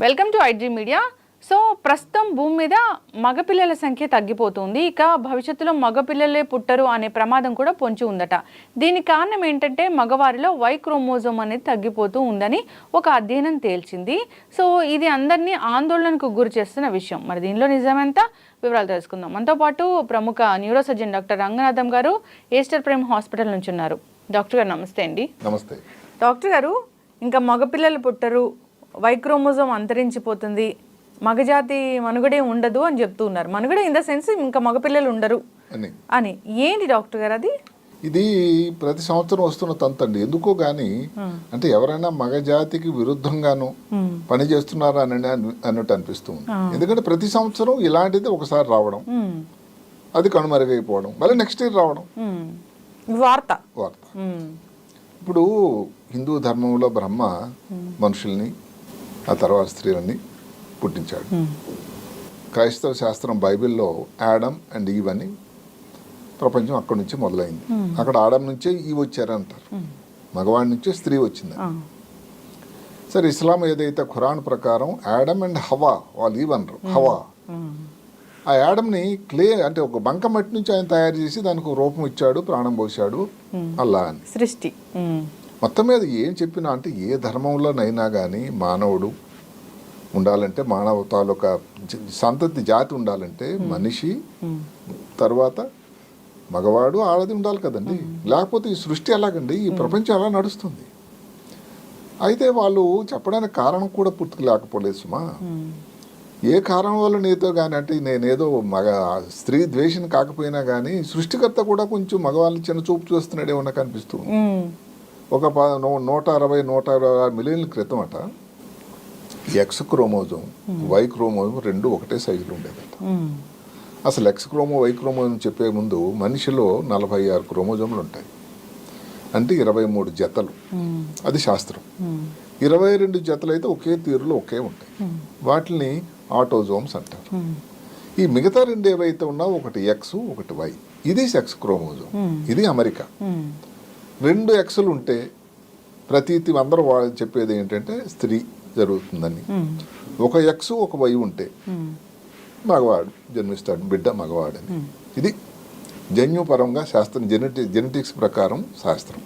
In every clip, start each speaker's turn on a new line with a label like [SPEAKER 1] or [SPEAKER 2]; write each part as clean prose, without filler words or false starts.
[SPEAKER 1] Welcome to IG media. So ప్రస్తుతం భూమి మీద మగపిల్లల సంఖ్య తగ్గిపోతుంది. ఇక భవిష్యత్తులో మగపిల్లలే పుట్టరు అనే ప్రమాదం కూడా పొంచి ఉందట. దీనికి కారణం ఏంటంటే మగవారిలో వై క్రోమోజోమ్ అనేది తగ్గిపోతూ ఉందని ఒక అధ్యయనం తేల్చింది. సో ఇది అందరినీ ఆందోళనకు గురి చేస్తున్న విషయం. మరి దీనిలో నిజమెంత వివరాలు తెలుసుకుందాం. మనతో పాటు ప్రముఖ న్యూరోసర్జన్ డాక్టర్ రంగనాథం గారు ఈస్టర్ ప్రైమ్ హాస్పిటల్ నుంచి ఉన్నారు. డాక్టర్ గారు నమస్తే అండి.
[SPEAKER 2] నమస్తే
[SPEAKER 1] డాక్టర్ గారు, ఇంకా మగపిల్లలు పుట్టరు, వై క్రోమోజోమ్ అంతరించిపోతుంది, మగజాతి మనుగడే ఉండదు అని చెప్తూ ఉన్నారు. మనుగడే ఇన్ ద సెన్స్ ఇంకా మగపిల్లలు ఉండరు అని. ఏంటి డాక్టర్ గారు అది?
[SPEAKER 2] ఇది ప్రతి సంవత్సరం వస్తున్న తంతండి. ఎందుకో గాని అంటే ఎవరైనా మగజాతికి విరుద్ధంగాను పని చేస్తున్నారా అని అన్నట్టు అనిపిస్తుంది. ఎందుకంటే ప్రతి సంవత్సరం ఇలాంటిది ఒకసారి రావడం, అది కనుమరుగైపోవడం, మళ్ళీ నెక్స్ట్ ఇయర్ రావడం
[SPEAKER 1] వార్త.
[SPEAKER 2] ఇప్పుడు హిందూ ధర్మంలో బ్రహ్మ మనుషుల్ని, ఆ తర్వాత స్త్రీలని పుట్టించాడు. క్రైస్తవ శాస్త్రం బైబిల్లో యాడమ్ అండ్ ఈవ్ అని ప్రపంచం అక్కడి నుంచి మొదలైంది. అక్కడ ఆడమ్ నుంచే ఈవ్ వచ్చారంటారు, మగవాడి నుంచే స్త్రీ వచ్చింది. సరే, ఇస్లాం ఏదైతే ఖురాన్ ప్రకారం యాడమ్ అండ్ హవా, వాళ్ళు ఈవ్ అనరు, హవా. ఆ యాడమ్ని క్లే అంటే ఒక బంక మట్టి నుంచి ఆయన తయారు చేసి దానికి ఒక రూపం ఇచ్చాడు, ప్రాణం పోశాడు అల్లా అని.
[SPEAKER 1] సృష్టి
[SPEAKER 2] మొత్తం మీద ఏం చెప్పినా అంటే ఏ ధర్మంలోనైనా కానీ మానవుడు ఉండాలంటే, మానవ తాలూకా సంతతి జాతి ఉండాలంటే మనిషి తర్వాత మగవాడు ఆడది ఉండాలి కదండి. లేకపోతే ఈ సృష్టి ఎలాగండి, ఈ ప్రపంచం ఎలా నడుస్తుంది? అయితే వాళ్ళు చెప్పడానికి కారణం కూడా పూర్తిగా లేకపోలేదు సుమా. ఏ కారణం వల్ల నీతో కానీ అంటే నేనేదో మగ స్త్రీ ద్వేషం కాకపోయినా కానీ సృష్టికర్త కూడా కొంచెం మగవాళ్ళని చిన్న చూపు చూస్తున్నాడేమో నాకు అనిపిస్తుంది. ఒక 160-160 మిలియన్ల క్రితం అట ఎక్స్ క్రోమోజోమ్, వై క్రోమోజోమ్ రెండు ఒకటే సైజులో ఉండేదట. అసలు ఎక్స్ క్రోమో, వై క్రోమోజోమ్ చెప్పే ముందు మనిషిలో 46 క్రోమోజోమ్లు ఉంటాయి, అంటే 23 జతలు. అది శాస్త్రం. 22 జతలు అయితే ఒకే తీరులో ఒకే ఉంటాయి, వాటిని ఆటోజోమ్స్ అంటారు. ఈ మిగతా రెండు ఏవైతే ఉన్నావో ఒకటి ఎక్స్, ఒకటి వై, ఇది సెక్స్ క్రోమోజోమ్, ఇది అమెరికా. 2 ఎక్స్లు ఉంటే ప్రతీతి అందరూ చెప్పేది ఏంటంటే స్త్రీ జరుగుతుందని. ఒక ఎక్స్ ఒక వై ఉంటే మగవాడు జన్మిస్తాడు, బిడ్డ మగవాడని. ఇది జన్యుపరంగా శాస్త్రం, జెనెటిక్స్ ప్రకారం శాస్త్రం.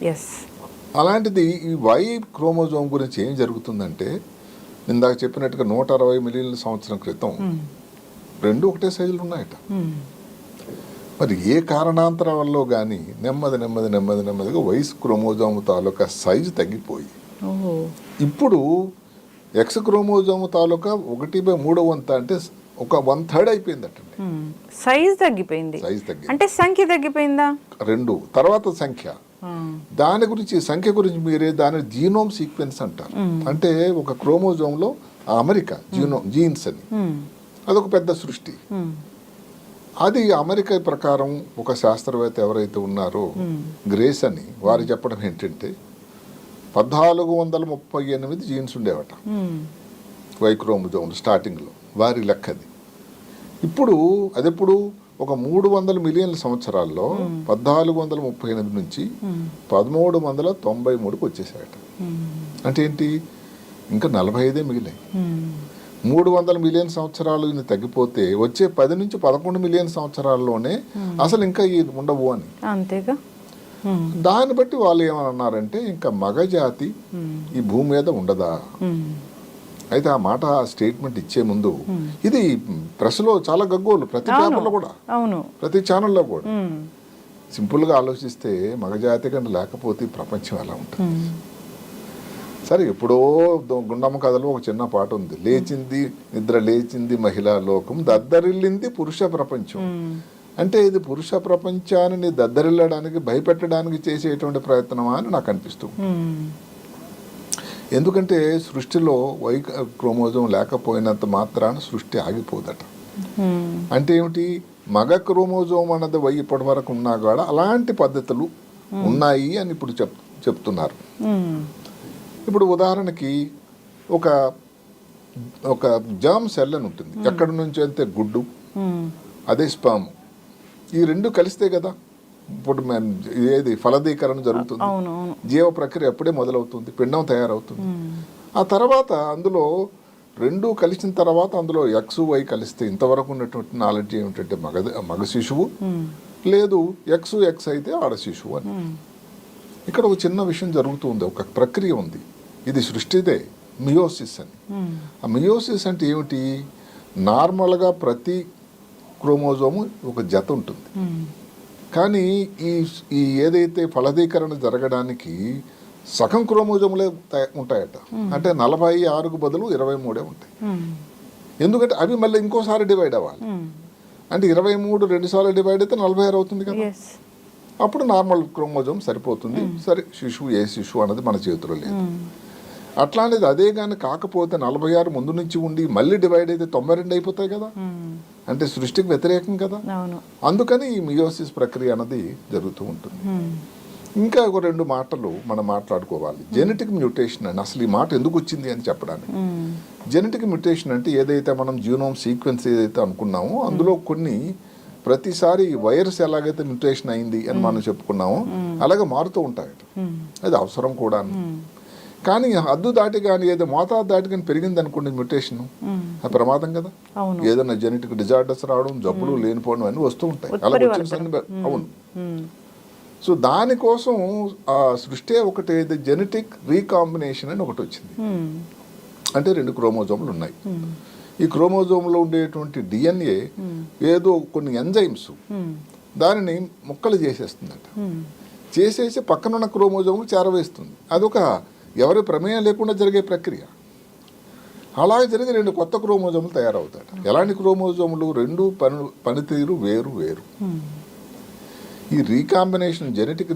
[SPEAKER 2] అలాంటిది ఈ వై క్రోమోజోమ్ గురించి ఏం జరుగుతుందంటే, ఇందాక చెప్పినట్టుగా 160 మిలియన్ల సంవత్సరం క్రితం రెండు ఒకటే సైజులు ఉన్నాయట. మరి ఏ కారణాంతరం వల్ల కానీ నెమ్మదిగా వయసు క్రోమోజోమ్ తాలూకా సైజు తగ్గిపోయి ఇప్పుడు ఎక్స్ క్రోమోజోమ్ తాలూకా 1/3 వంతు అంటే ఒక 1/3 అయిపోయిందటండి.
[SPEAKER 1] సైజ్ తగ్గిపోయింది. అంటే సంఖ్య తగ్గిపోయిందా? 2
[SPEAKER 2] తర్వాత సంఖ్య. దాని గురించి, సంఖ్య గురించి మీరే దాని జీనోమ్ సీక్వెన్స్ అంటారు. అంటే ఒక క్రోమోజోమ్లో అమెరికా జీన్స్ అని, అదొక పెద్ద సృష్టి. అది అమెరికా ప్రకారం ఒక శాస్త్రవేత్త ఎవరైతే ఉన్నారో గ్రేస్ అని, వారు చెప్పడం ఏంటంటే 1438 జీన్స్ ఉండేవట వై క్రోమోజోమ్ స్టార్టింగ్లో, వారి లెక్కది. ఇప్పుడు అదెప్పుడు ఒక 300 మిలియన్ల సంవత్సరాల్లో 1438 నుంచి 1393కి వచ్చేసాయట. అంటే ఏంటి, ఇంకా 45 మిగిలాయి. 300 మిలియన్ సంవత్సరాలు తగ్గిపోతే వచ్చే 10 నుంచి 11 మిలియన్ సంవత్సరాల్లోనే అసలు ఇంకా ఉండవు అని.
[SPEAKER 1] అంతేగా.
[SPEAKER 2] దాన్ని బట్టి వాళ్ళు ఏమన్నారంటే ఇంకా మగజాతి ఈ భూమి మీద ఉండదా. అయితే ఆ మాట, ఆ స్టేట్మెంట్ ఇచ్చే ముందు ఇది ప్రెస్లో చాలా గగ్గోలు, ప్రతి పేపర్లో కూడా, ప్రతి ఛానల్లో కూడా. సింపుల్గా ఆలోచిస్తే మగజాతి కంటే లేకపోతే ప్రపంచం ఎలా ఉంటుంది? సరే, ఎప్పుడో గుండమ్మ కథలో ఒక చిన్న పాట ఉంది, లేచింది నిద్ర లేచింది మహిళా లోకం, దద్దరిల్లింది పురుష ప్రపంచం. అంటే ఇది పురుష ప్రపంచాన్ని దద్దరిల్లడానికి, భయపెట్టడానికి చేసేటువంటి ప్రయత్నమా అని నాకు అనిపిస్తుంది. ఎందుకంటే సృష్టిలో వై క్రోమోజోమ్ లేకపోయినంత మాత్రాన సృష్టి ఆగిపోదట. అంటే ఏమిటి, మగ క్రోమోజోమ్ అన్నది వై ఇప్పటి వరకు ఉన్నా కూడా అలాంటి పద్ధతులు ఉన్నాయి అని ఇప్పుడు చెప్తున్నారు. ఇప్పుడు ఉదాహరణకి ఒక జర్మ్ సెల్ అని ఉంటుంది, ఎక్కడి నుంచి అయితే గుడ్డు, అదే స్పర్మ్, ఈ రెండు కలిస్తే కదా ఇప్పుడు ఏది ఫలదీకరణ జరుగుతుంది, జీవ ప్రక్రియ అప్పుడే మొదలవుతుంది, పిండం తయారవుతుంది. ఆ తర్వాత అందులో రెండు కలిసిన తర్వాత అందులో ఎక్స్ వై కలిస్తే ఇంతవరకు ఉన్నటువంటి నాలెడ్జ్ ఏమిటంటే మగ శిశువు, లేదు ఎక్స్ అయితే ఆడ శిశువు అని. ఇక్కడ ఒక చిన్న విషయం జరుగుతుంది, ఒక ప్రక్రియ ఉంది, ఇది సృష్టిదే, మియోసిస్ అని. ఆ మియోసిస్ అంటే ఏమిటి? నార్మల్గా ప్రతి క్రోమోజోము ఒక జత ఉంటుంది, కానీ ఈ ఏదైతే ఫలదీకరణ జరగడానికి సగం క్రోమోజోములే ఉంటాయట. అంటే 46కు బదులు 23 ఉంటాయి. ఎందుకంటే అవి మళ్ళీ ఇంకోసారి డివైడ్ అవ్వాలి. అంటే 23 2 సార్లు డివైడ్ అయితే 46 అవుతుంది కదా. అప్పుడు నార్మల్ క్రోమోజోమ్ సరిపోతుంది. సరే, శిశువు ఏ శిశువు అన్నది మన చేతిలో లేదు. అట్లాంటిది అదే కానీ కాకపోతే 46 ముందు నుంచి ఉండి మళ్ళీ డివైడ్ అయితే 92 అయిపోతాయి కదా. అంటే సృష్టికి వ్యతిరేకం కదా. అందుకని ఈ మియోసిస్ ప్రక్రియ అన్నది జరుగుతూ ఉంటుంది. ఇంకా ఒక 2 మాటలు మనం మాట్లాడుకోవాలి. జెనెటిక్ మ్యూటేషన్ అని అసలు ఈ మాట ఎందుకు వచ్చింది అని చెప్పడానికి. జెనెటిక్ మ్యూటేషన్ అంటే ఏదైతే మనం జీనోమ్ సీక్వెన్స్ ఏదైతే అనుకున్నామో అందులో కొన్ని ప్రతిసారి వైరస్ ఎలాగైతే మ్యూటేషన్ అయింది అని మనం చెప్పుకున్నామో అలాగే మారుతూ ఉంటాయట. అది అవసరం కూడా. కానీ హద్దు దాటి కానీ ఏదో మోతాదు దాటి కానీ పెరిగింది అనుకోండి మ్యూటేషన్, అది ప్రమాదం కదా. ఏదైనా జెనెటిక్ డిజార్డర్స్ రావడం, జబ్బులు లేనిపోవడం అన్నీ వస్తూ ఉంటాయి. అలా వచ్చిన అవును. సో దానికోసం ఆ సృష్టి ఒకటి జెనెటిక్ రీకాంబినేషన్ అని ఒకటి వచ్చింది. అంటే 2 క్రోమోజోములు ఉన్నాయి. ఈ క్రోమోజోమ్లో ఉండేటువంటి డిఎన్ఏ ఏదో కొన్ని ఎంజైమ్స్ దానిని ముక్కలు చేసేస్తుందట. చేసేసి పక్కనున్న క్రోమోజోము చేరవేస్తుంది. అదొక ఎవరి ప్రమేయం లేకుండా జరిగే ప్రక్రియ. అలాగే జరిగి 2 కొత్త క్రోమోజోములు తయారవుతాయి. ఎలాంటి క్రోమోజోములు? 2 పనితీరు వేరు వేరు. ఈ రీకాంబినేషన్, జెనెటిక్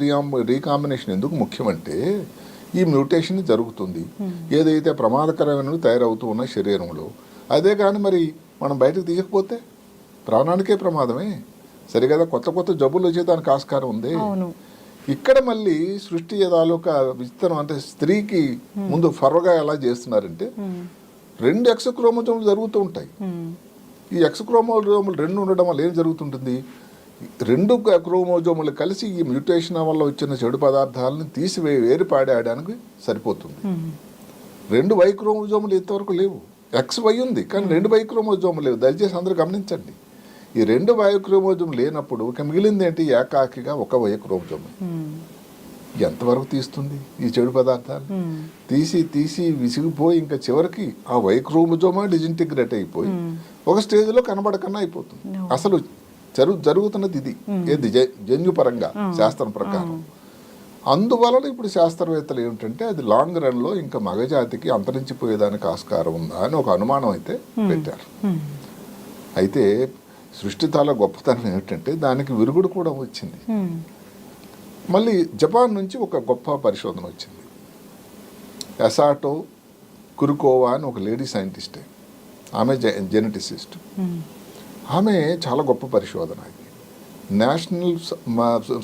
[SPEAKER 2] రీకాంబినేషన్ ఎందుకు ముఖ్యమంటే ఈ మ్యూటేషన్ జరుగుతుంది. ఏదైతే ప్రమాదకరమైనవి తయారవుతూ ఉన్న శరీరంలో, అదే కానీ మరి మనం బయటకు తీయకపోతే ప్రాణానికే ప్రమాదమే. సరిగదా, కొత్త కొత్త జబ్బులు వచ్చేదానికి ఆస్కారం ఉంది. ఇక్కడ మళ్ళీ సృష్టి తాలూక విస్తరణ అంటే స్త్రీకి ముందు ఫర్వగా ఎలా చేస్తున్నారంటే 2 ఎక్స్ క్రోమోజోములు జరుగుతూ ఉంటాయి. ఈ ఎక్స్ క్రోమోజోములు 2 ఉండడం వల్ల ఏం జరుగుతుంటుంది? 2 క్రోమోజోములు కలిసి ఈ మ్యూటేషన్ వల్ల వచ్చిన చెడు పదార్థాలను వేరు పాడేయడానికి సరిపోతుంది. 2 వై క్రోమోజోములు ఇంతవరకు లేవు. ఎక్స్ వై ఉంది కానీ 2 వై క్రోమోజోములు లేవు. దయచేసి అందరూ గమనించండి. ఈ 2 వై క్రోమోజోమ్ లేనప్పుడు ఇక మిగిలింది ఏంటి? ఏకాకిగా 1 వై క్రోమోజోమ్. ఎంతవరకు తీస్తుంది ఈ చెడు పదార్థాలు? తీసి విసిగిపోయి ఇంకా చివరికి ఆ వై క్రోమోజోమా డిజింటిగ్రేట్ అయిపోయి ఒక స్టేజ్లో కనబడకన్నా అయిపోతుంది. అసలు జరుగుతున్నది ఇది, ఏది జన్యుపరంగా శాస్త్రం ప్రకారం. అందువలన ఇప్పుడు శాస్త్రవేత్తలు ఏమిటంటే అది లాంగ్ రన్లో ఇంకా మగజాతికి అంతరించిపోయేదానికి ఆస్కారం ఉందా అని ఒక అనుమానం అయితే పెట్టారు. అయితే సృష్టితాల గొప్పతనం ఏమిటంటే దానికి విరుగుడు కూడా వచ్చింది. మళ్ళీ జపాన్ నుంచి ఒక గొప్ప పరిశోధన వచ్చింది. ఎసాటో కురుకోవా అని ఒక లేడీ సైంటిస్టే, ఆమె జెనెటిసిస్ట్. ఆమె చాలా గొప్ప పరిశోధన. ఇది నేషనల్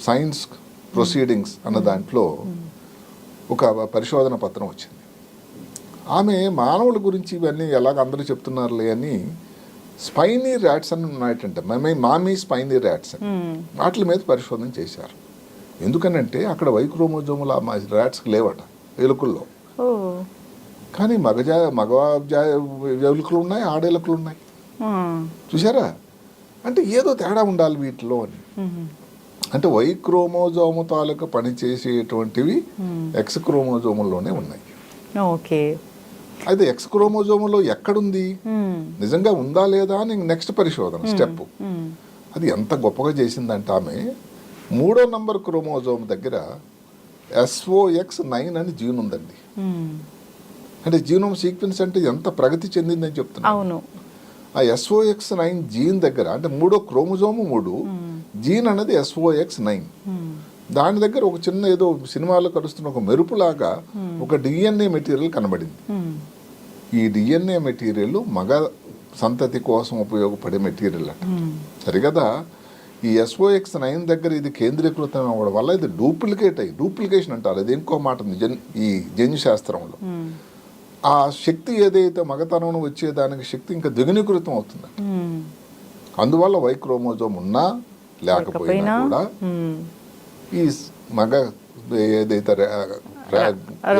[SPEAKER 2] సైన్స్ ప్రొసీడింగ్స్ అన్న దాంట్లో ఒక పరిశోధన పత్రం వచ్చింది. ఆమె మానవుల గురించి ఇవన్నీ ఎలాగ అందరూ చెప్తున్నారులే అని స్పైనీ ర్యాట్స్ అని ఉన్నాయటంటే మామీ స్పైనీ ర్యాట్స్ అని వాటి మీద పరిశోధన చేశారు. ఎందుకనంటే అక్కడ వై క్రోమోజోములు ఆ ర్యాట్స్కి లేవట ఎలుకల్లో. కానీ మగ ఎలుకలు ఉన్నాయి, ఆడ ఎలుకలు ఉన్నాయి. చూసారా? అంటే ఏదో తేడా ఉండాలి వీటిలో అని. అంటే వై క్రోమోజోము తాలూకా పనిచేసేటువంటివి ఎక్స్ క్రోమోజోముల్లోనే ఉన్నాయి.
[SPEAKER 1] ఓకే.
[SPEAKER 2] అయితే ఎక్స్ క్రోమోజోములో ఎక్కడుంది, నిజంగా ఉందా లేదా అని నెక్స్ట్ పరిశోధన స్టెప్. అది ఎంత గొప్పగా చేసిందంటే ఆమె 3వ నంబర్ క్రోమోజోమ్ దగ్గర SOX9 అని జీన్ ఉందండి. అంటే జీనోమ్ సీక్వెన్స్ అంటే ఎంత ప్రగతి చెందిందని చెప్తున్నా. ఆ SOX9 జీన్ దగ్గర అంటే 3వ క్రోమోజోము 3 జీన్ అనేది SOX9. దాని దగ్గర ఒక చిన్న ఏదో సినిమాలో కలుస్తున్న ఒక మెరుపులాగా ఒక DNA మెటీరియల్ కనబడింది. ఈ DNA మెటీరియల్ మగ సంతతి కోసం ఉపయోగపడే మెటీరియల్ అట. సరిగదా? ఈ SOX9 దగ్గర ఇది కేంద్రీకృతం అవ్వడం వల్ల ఇది డూప్లికేషన్ అంటారు. అది ఇంకో మాట ఉంది ఈ జన్యు శాస్త్రంలో. ఆ శక్తి ఏదైతే మగతనం వచ్చేదానికి శక్తి ఇంకా ద్విగుణీకృతం అవుతుంది. అందువల్ల వై క్రోమోజోమ్ ఉన్నా లేకపోయినా కూడా ఈ మగ ఏదైతే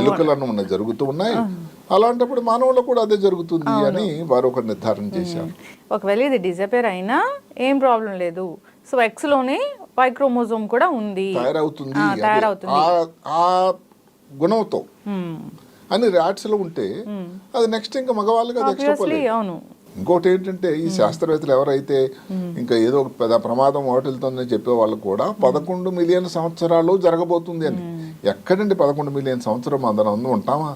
[SPEAKER 2] ఎలుకలను జరుగుతూ ఉన్నాయి అలాంటప్పుడు మానవుల్లో కూడా అదే జరుగుతుంది అని వారు ఒక నిర్ధారణ చేశారు.
[SPEAKER 1] ఒకవేళ ఇది డిజపేర్ అయినా ఏం ప్రాబ్లం లేదు, సో ఎక్స్లోనే వై క్రోమోజోమ్ కూడా ఉంది,
[SPEAKER 2] తయారవుతుంది
[SPEAKER 1] తయారవుతుంది
[SPEAKER 2] ఆ గుణంతో అని ర్యాట్స్లో ఉంటే అది నెక్స్ట్ ఇంకా మగవాళ్ళకి అది ఎక్స్ట్రాపోలేట్.
[SPEAKER 1] అవును.
[SPEAKER 2] ఇంకోటి ఏంటంటే ఈ శాస్త్రవేత్తలు ఎవరైతే ఇంకా ఏదో ఒక పెద్ద ప్రమాదం వాటిల్తుందని చెప్పే వాళ్ళు కూడా 11 మిలియన్ సంవత్సరాలు జరగబోతుంది అని. ఎక్కడండి 11 మిలియన్ సంవత్సరం అందరం ఉంటామా?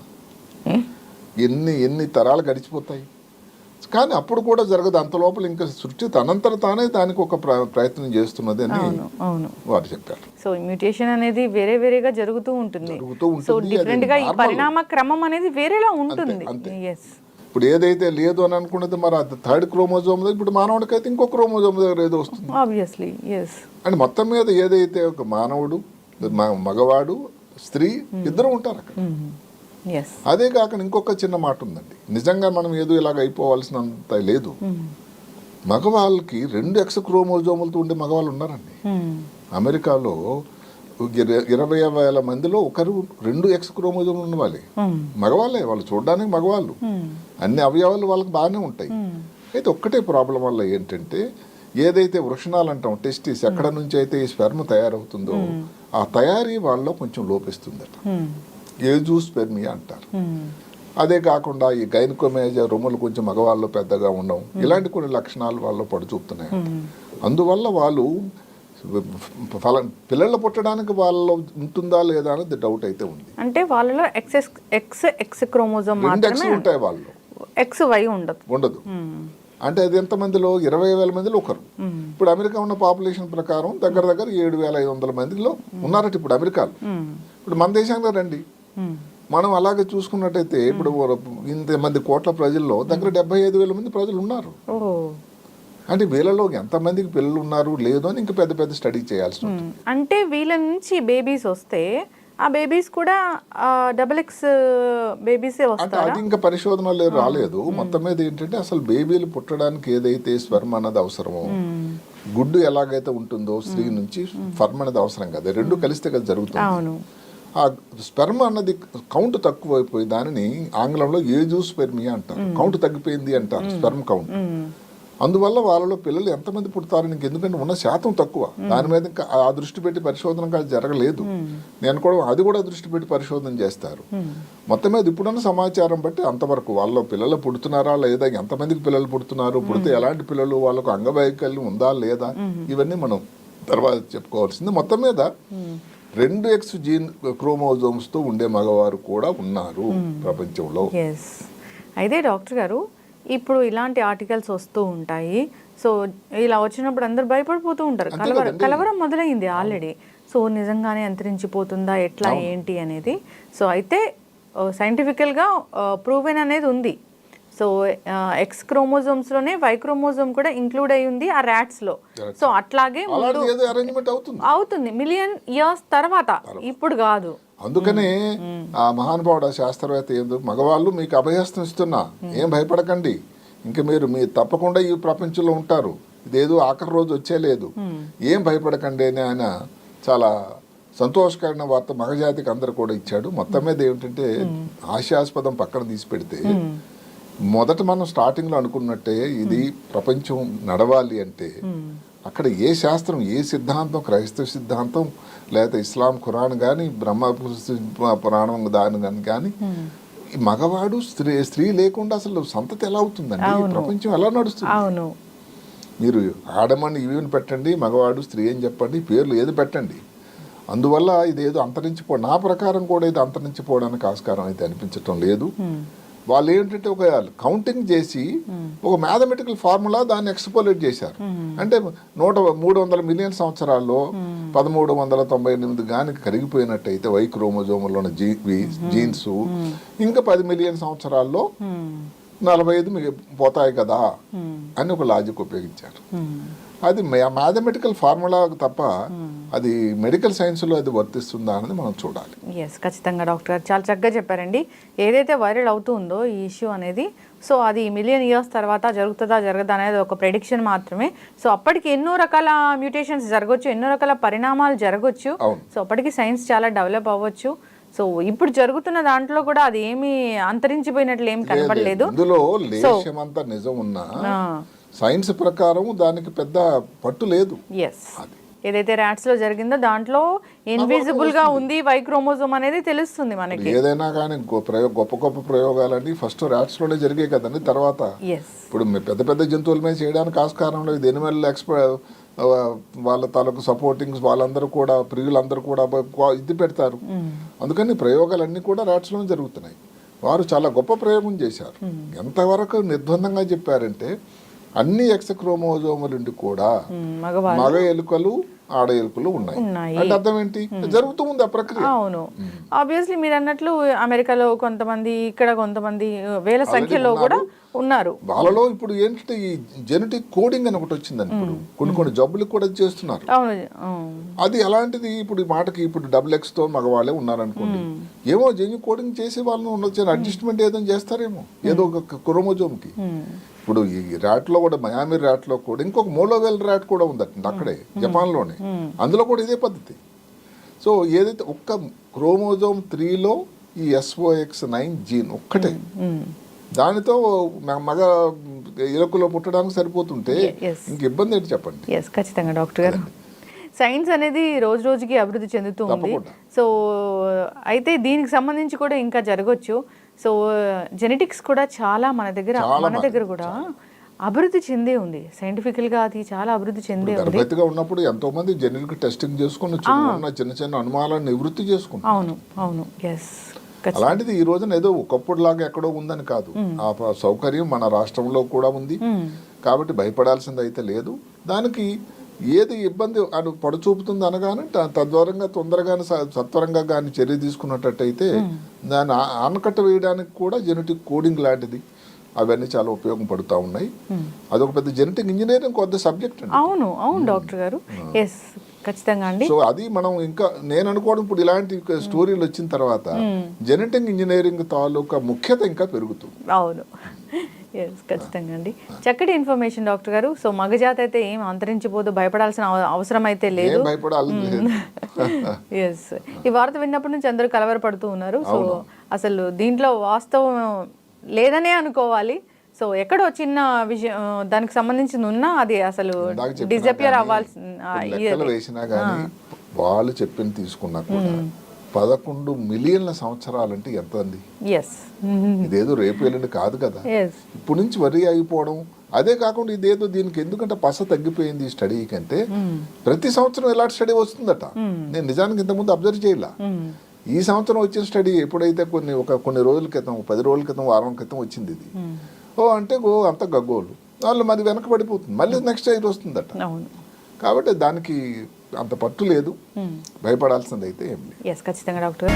[SPEAKER 2] ఎన్ని తరాలు గడిచిపోతాయి. కానీ అప్పుడు కూడా జరగదు. అంత లోపల ఇంకా సృష్టి తనంతర తానే దానికి ఒక ప్రయత్నం చేస్తున్నది అని వారు చెప్పారు.
[SPEAKER 1] సో మ్యూటేషన్ అనేది వేరే వేరేగా జరుగుతూ ఉంటుంది. సో డిఫరెంట్ గా ఈ పరిణామ క్రమం అనేది వేరేలా ఉంటుంది.
[SPEAKER 2] ఇప్పుడు ఏదైతే లేదు అని అనుకున్నది మరి అది థర్డ్ క్రోమోజోమ్ ఇప్పుడు మానవుడికి అయితే ఇంకో క్రోమోజోమ్ దగ్గర ఏదో వస్తుంది
[SPEAKER 1] ఆబ్వియస్లీ.
[SPEAKER 2] అండ్ మొత్తం మీద ఏదైతే ఒక మానవుడు, మగవాడు, స్త్రీ ఇద్దరు ఉంటారు అక్కడ. అదే కాకుండా ఇంకొక చిన్న మాట ఉందండి. నిజంగా మనం ఏదో ఇలాగ అయిపోవాల్సినంత లేదు. మగవాళ్ళకి 2 ఎక్స్ క్రోమోజోములతో ఉండే మగవాళ్ళు ఉన్నారండి. అమెరికాలో 20,000 మందిలో ఒకరు 2 ఎక్స్ క్రోమోజోములు ఉన్న వాళ్ళే మగవాళ్ళే. వాళ్ళు చూడడానికి మగవాళ్ళు, అన్ని అవయవాలు వాళ్ళకి బాగానే ఉంటాయి. అయితే ఒక్కటే ప్రాబ్లం వల్ల ఏంటంటే ఏదైతే వృషణాలు అంటాం, టెస్టిస్, ఎక్కడ నుంచి అయితే ఈ స్పెర్మ్ తయారవుతుందో ఆ తయారీ వాళ్ళలో కొంచెం లోపిస్తుందట. ఏజూస్పెర్మియా అంటారు. అదే కాకుండా ఈ గైనకోమేజియా రొమ్ములు కొంచెం మగవాళ్ళు పెద్దగా ఉండవు, ఇలాంటి కొన్ని లక్షణాలు వాళ్ళు పడుచూపుతున్నాయి. అందువల్ల వాళ్ళు పిల్లలు పుట్టడానికి వాళ్ళలో ఉంటుందా లేదా అనేది డౌట్ అయితే ఉంది.
[SPEAKER 1] అంటే వాళ్ళలో ఎక్స్ క్రోమోజోమ్ మాత్రమే
[SPEAKER 2] ఉంటాయి, వాళ్ళు
[SPEAKER 1] ఎక్స్ వై ఉండదు.
[SPEAKER 2] అంటే అది ఎంతమందిలో 20,000 మందిలో ఒకరు. ఇప్పుడు అమెరికా ఉన్న పాపులేషన్ ప్రకారం దగ్గర 7,500 మందిలో ఉన్నారట ఇప్పుడు అమెరికాలో. ఇప్పుడు మన దేశంలో రండి, మనం అలాగే చూసుకున్నట్టయితే ఇప్పుడు ఇంతమంది కోట్ల ప్రజల్లో దగ్గర 75,000 మంది ప్రజలు ఉన్నారు. అంటే వీళ్ళలో ఎంతమందికి పిల్లలు ఉన్నారు లేదో అని ఇంకా పెద్ద పెద్ద స్టడీ చేయాల్సి ఉంటుంది.
[SPEAKER 1] అంటే వీళ్ళ నుంచి బేబీస్ వస్తే ఆ బేబీస్ కూడా XX బేబీసే వస్తారా?
[SPEAKER 2] అది ఇంకా పరిశోధనలు రాలేదు. మొత్తం మీద ఏంటంటే అసలు బేబీలు పుట్టడానికి ఏదైతే స్పెర్మ్ అన్నది అవసరమో, గుడ్డు ఎలాగైతే ఉంటుందో స్త్రీ నుంచి స్పెర్మ్ అనేది అవసరం కదా, రెండు కలిస్తే కదా జరుగుతుంది. ఆ స్పెర్మ్ అన్నది కౌంట్ తక్కువైపోయి దానిని ఆంగ్లంలో ఏజూస్పెర్మియా అంటారు. కౌంట్ తగ్గిపోయింది అంటారు, స్పెర్మ్ కౌంట్. అందువల్ల వాళ్ళలో పిల్లలు ఎంతమంది పుడతారు ఎందుకంటే ఉన్న శాతం తక్కువ. దాని మీద ఇంకా ఆ దృష్టి పెట్టి పరిశోధన జరగలేదు. నేను కూడా అది కూడా దృష్టి పెట్టి పరిశోధన చేస్తారు. మొత్తం మీద ఇప్పుడున్న సమాచారం బట్టి అంతవరకు వాళ్ళ పిల్లలు పుడుతున్నారా లేదా, ఎంతమందికి పిల్లలు పుడుతున్నారు, పుడితే ఎలాంటి పిల్లలు, వాళ్ళకు అంగవైకల్యం ఉందా లేదా, ఇవన్నీ మనం తర్వాత చెప్పుకోవాల్సింది. మొత్తం మీద 2 ఎక్స్ జీన్ క్రోమోజోమ్స్ తో ఉండే మగవారు కూడా ఉన్నారు ప్రపంచంలో.
[SPEAKER 1] అయితే డాక్టర్ గారు ఇప్పుడు ఇలాంటి ఆర్టికల్స్ వస్తూ ఉంటాయి. సో ఇలా వచ్చినప్పుడు అందరు భయపడిపోతూ ఉంటారు. కలవరం మొదలైంది ఆల్రెడీ. సో నిజంగానే అంతరించిపోతుందా ఎట్లా ఏంటి అనేది. సో అయితే సైంటిఫికల్గా ప్రూవెన్ అనేది ఉంది. సో ఎక్స్ క్రోమోజోమ్స్లోనే వై క్రోమోజోమ్ కూడా ఇంక్లూడ్ అయి ఉంది ఆ ర్యాట్స్లో. సో అట్లాగే అవుతుంది మిలియన్ ఇయర్స్ తర్వాత, ఇప్పుడు కాదు.
[SPEAKER 2] అందుకనే ఆ మహానుభావుడు శాస్త్రవేత్త ఏందో, మగవాళ్ళు మీకు అభయస్తం ఇస్తున్నా, ఏం భయపడకండి, ఇంకా మీరు తప్పకుండా ఈ ప్రపంచంలో ఉంటారు, ఇదేదో ఆఖరి రోజు వచ్చేలేదు, ఏం భయపడకండి అని ఆయన చాలా సంతోషకరమైన వార్త మగజాతికి అందరు కూడా ఇచ్చాడు. మొత్తం మీద ఏమిటంటే హాస్యాస్పదం పక్కన తీసి పెడితే, మొదట మనం స్టార్టింగ్లో అనుకున్నట్టే ఇది ప్రపంచం నడవాలి అంటే అక్కడ ఏ శాస్త్రం, ఏ సిద్ధాంతం, క్రైస్తవ సిద్ధాంతం లేదా ఇస్లాం ఖురాన్ కానీ, బ్రహ్మ పురాణం దాని కానీ, మగవాడు స్త్రీ లేకుండా అసలు సంతతి ఎలా అవుతుందండి, ప్రపంచం ఎలా నడుస్తుంది? మీరు ఆడమని ఇవిని పెట్టండి, మగవాడు స్త్రీ అని చెప్పండి, పేర్లు ఏది పెట్టండి, అందువల్ల ఇదేదో నా ప్రకారం కూడా ఇది అంతరించిపోవడానికి ఆస్కారం అయితే అనిపించటం లేదు. వాళ్ళు ఏంటంటే ఒక కౌంటింగ్ చేసి ఒక మ్యాథమెటికల్ ఫార్ములా దాన్ని ఎక్స్పోలేట్ చేశారు. అంటే 300 మిలియన్ సంవత్సరాల్లో 1398 గానికి కరిగిపోయినట్టయితే వై క్రోమోజోములో జీన్స్ ఇంకా 10 మిలియన్ సంవత్సరాల్లో 45 పోతాయి కదా అని ఒక లాజిక్ ఉపయోగించారు. అది మ్యాథమెటికల్ ఫార్ములా తప్ప అది మెడికల్ సైన్స్లో అది వర్తిస్తుందా అనేది మనం చూడాలి.
[SPEAKER 1] ఖచ్చితంగా డాక్టర్ గారు చాలా చక్కగా చెప్పారండి. ఏదైతే వైరల్ అవుతుందో ఈ ఇష్యూ అనేది, సో అది మిలియన్ ఇయర్స్ తర్వాత జరుగుతుందా జరగదా అనేది ఒక ప్రెడిక్షన్ మాత్రమే. సో అప్పటికి ఎన్నో రకాల మ్యూటేషన్స్ జరగవచ్చు, ఎన్నో రకాల పరిణామాలు జరగవచ్చు. సో అప్పటికి సైన్స్ చాలా డెవలప్ అవ్వచ్చు. సో ఇప్పుడు జరుగుతున్న దాంట్లో కూడా అది ఏమీ అంతరించిపోయినట్లు ఏం కనపడలేదు.
[SPEAKER 2] ఇందులో లేశమంతా నిజం ఉన్నా సైన్స్ ప్రకారం దానికి పెద్ద పట్టు లేదు.
[SPEAKER 1] ఎస్, ఏదైతే ర్యాట్స్ లో జరిగిందో దాంట్లో ఇన్విజిబుల్ గా ఉంది వై క్రోమోజోమ్ అనేది తెలుస్తుంది మనకి.
[SPEAKER 2] ఏదైనా కానీ గొప్ప గొప్ప ప్రయోగాలన్నీ ఫస్ట్ ర్యాట్స్ లోనే జరిగాయి కదండి. తర్వాత ఇప్పుడు పెద్ద పెద్ద జంతువుల మీద చేయడానికి ఆస్కారం లేదు. ఎనిమల్ వాళ్ళ తాలూకు సపోర్టింగ్స్ వాళ్ళందరూ కూడా ప్రియులందరూ కూడా ఇది పెడతారు. అందుకని ప్రయోగాలన్నీ కూడా ర్యాట్స్ లోనే జరుగుతున్నాయి. వారు చాలా గొప్ప ప్రయోగం చేశారు. ఎంతవరకు నిర్బంధంగా చెప్పారంటే అన్ని ఎక్స్ క్రోమోజోములుండి కూడా మగ ఎలుకలు ఆడ ఎలుకలు ఉన్నాయి అంటే అర్థం ఏంటి? జరుగుతూ ఉంది ఆ ప్రక్రియ.
[SPEAKER 1] అవును, ఆబ్వియస్లీ మీరు అన్నట్లు అమెరికాలో కొంతమంది, ఇక్కడ కొంతమంది వేల సంఖ్యలో కూడా ఉన్నారు.
[SPEAKER 2] వాళ్ళలో ఇప్పుడు ఏంటంటే ఈ జెనెటిక్ కోడింగ్ అని ఒకటి వచ్చిందని ఇప్పుడు కొన్ని జబ్బులు కూడా చేస్తున్నారు. అది అలాంటిది ఇప్పుడు మాటకి ఇప్పుడు XX తో మగవాళ్ళే ఉన్నారనుకోండి, ఏమో జెన్యు కోడింగ్ చేసి వాళ్ళని ఉండొచ్చు, అడ్జస్ట్మెంట్ ఏదో చేస్తారేమో ఏదో ఒక క్రోమోజోమ్ కి. ఇప్పుడు ఈ ర్యాట్ లో కూడా మయామి ర్యాట్ లో కూడా ఇంకొక మోలోవెల్ ర్యాట్ కూడా ఉందట అక్కడే జపాన్ లోనే, అందులో కూడా ఇదే పద్ధతి. సో ఏదైతే ఒక్క క్రోమోజోమ్ 3లో ఈ SOX9 జీన్ ఒక్కటే, దానితో మగ ఎలుకలో పుట్టడానికి సరిపోతుంటే ఇంక ఇబ్బంది ఏంటి చెప్పండి.
[SPEAKER 1] ఖచ్చితంగా డాక్టర్ గారు, సైన్స్ అనేది రోజు రోజుకి అభివృద్ధి చెందుతూ ఉంది. సో అయితే దీనికి సంబంధించి కూడా ఇంకా జరగచ్చు. సో జెనెటిక్స్ కూడా చాలా మన దగ్గర కూడా అభివృద్ధి చెందే ఉంది. సైంటిఫికల్ గా అది చాలా అభివృద్ధి చెందే ఉంది.
[SPEAKER 2] గర్భవతిగా ఉన్నప్పుడు ఎంతో మంది జెనెటిక్ టెస్టింగ్ చేసుకుని చిన్న చిన్న అనుమానాలను నివృత్తి చేసుకుంటారు.
[SPEAKER 1] అవును ఎస్.
[SPEAKER 2] అలాంటిది ఈ రోజున ఏదో ఒకప్పుడు లాగా ఎక్కడో ఉందని కాదు, ఆ సౌకర్యం మన రాష్ట్రంలో కూడా ఉంది. కాబట్టి భయపడాల్సింది అయితే లేదు. దానికి ఏది ఇబ్బంది అని పడుచూపుతుంది అనగానే తొందరగానే సత్వరంగా కానీ చర్య తీసుకున్నట్టయితే దాన్ని ఆనకట్ట వేయడానికి కూడా జెనెటిక్ కోడింగ్ లాంటిది అవన్నీ చాలా ఉపయోగపడుతూ ఉన్నాయి. అదొక పెద్ద జెనెటిక్ ఇంజనీరింగ్ కొద్ది సబ్జెక్ట్ అండి.
[SPEAKER 1] అవును డాక్టర్ గారు, ఎస్ ఖచ్చితంగా అండి.
[SPEAKER 2] సో అది మనం ఇంకా నేను అనుకోవడం ఇప్పుడు ఇలాంటి స్టోరీలు వచ్చిన తర్వాత జెనెటిక్ ఇంజనీరింగ్ తాలూకా ముఖ్యత ఇంకా పెరుగుతుంది.
[SPEAKER 1] అవును ఎస్ ఖచ్చితంగా అండి. చక్కటి ఇన్ఫర్మేషన్ డాక్టర్ గారు. సో మగజాతి అయితే ఏం అంతరించిపోదు, భయపడాల్సిన అవసరం అయితే లేదు. ఎస్, ఈ వార్త విన్నప్పటి నుంచి అందరూ కలవరపడుతూ ఉన్నారు. సో అసలు దీంట్లో వాస్తవం లేదనే అనుకోవాలి. సో ఎక్కడో చిన్న విషయం దానికి సంబంధించింది ఉన్నా అది అసలు డిజపియర్
[SPEAKER 2] వేసినా కానీ వాళ్ళు చెప్పింది తీసుకున్నా కూడా 11 మిలియన్ల సంవత్సరాలంటే ఎంత అండి? ఇదేదో రేపు వెళ్ళండి కాదు కదా. ఇప్పుడు నుంచి వరి అయిపోవడం అదే కాకుండా ఇదేదో దీనికి ఎందుకంటే పస తగ్గిపోయింది ఈ స్టడీ కంటే ప్రతి సంవత్సరం ఎలాంటి స్టడీ వస్తుందట. నేను నిజానికి ఇంతకుముందు అబ్జర్వ్ చేయాల. ఈ సంవత్సరం వచ్చిన స్టడీ ఎప్పుడైతే కొన్ని రోజుల క్రితం 10 రోజుల క్రితం వారం క్రితం వచ్చింది ఇది. అంటే అంత గగ్గోలు వాళ్ళు మరి వెనకబడిపోతుంది, మళ్ళీ నెక్స్ట్ ఇయర్ వస్తుందట. కాబట్టి దానికి అంత పట్టు లేదు, భయపడాల్సింది అయితే ఏం లేదు.
[SPEAKER 1] ఖచ్చితంగా డాక్టర్.